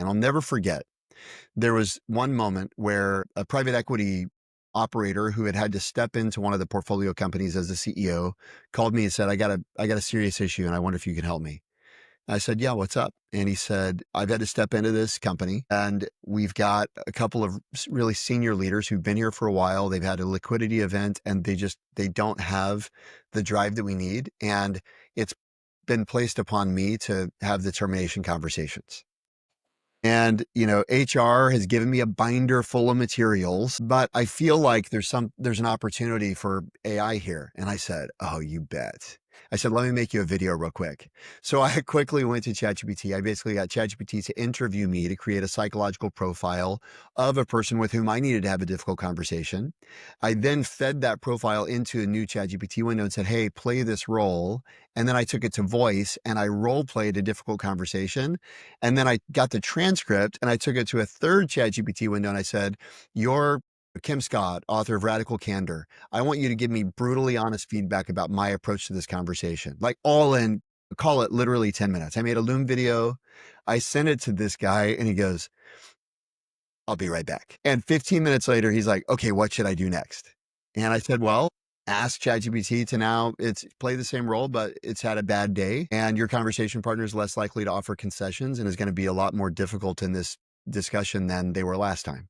And I'll never forget, there was one moment where a private equity operator who had to step into one of the portfolio companies as the CEO called me and said, I got a serious issue and I wonder if you can help me. I said, yeah, what's up? And he said, I've had to step into this company and we've got a couple of really senior leaders who've been here for a while. They've had a liquidity event and they don't have the drive that we need. And it's been placed upon me to have the termination conversations. And, HR has given me a binder full of materials, but I feel like there's an opportunity for AI here. And I said, oh, you bet. I said, let me make you a video real quick. So I quickly went to ChatGPT. I basically got ChatGPT to interview me to create a psychological profile of a person with whom I needed to have a difficult conversation. I then fed that profile into a new ChatGPT window and said, hey, play this role. And then I took it to voice and I role played a difficult conversation. And then I got the transcript and I took it to a third ChatGPT window and I said, you're Kim Scott, author of Radical Candor. I want you to give me brutally honest feedback about my approach to this conversation. Like all in, call it literally 10 minutes. I made a Loom video. I sent it to this guy and he goes, I'll be right back. And 15 minutes later, he's like, okay, what should I do next? And I said, well, ask ChatGPT to now it's play the same role, but it's had a bad day and your conversation partner is less likely to offer concessions and is going to be a lot more difficult in this discussion than they were last time.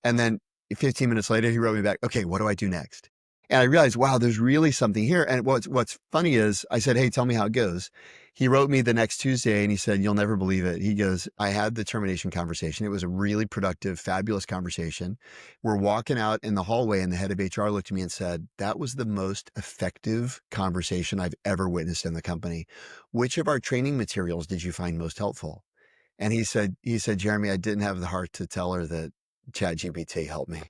And then 15 minutes later, he wrote me back, okay, what do I do next? And I realized, wow, there's really something here. And what's funny is I said, hey, tell me how it goes. He wrote me the next Tuesday and he said, you'll never believe it. He goes, I had the termination conversation. It was a really productive, fabulous conversation. We're walking out in the hallway and the head of HR looked at me and said, that was the most effective conversation I've ever witnessed in the company. Which of our training materials did you find most helpful? And he said, Jeremy, I didn't have the heart to tell her that ChatGPT helped me.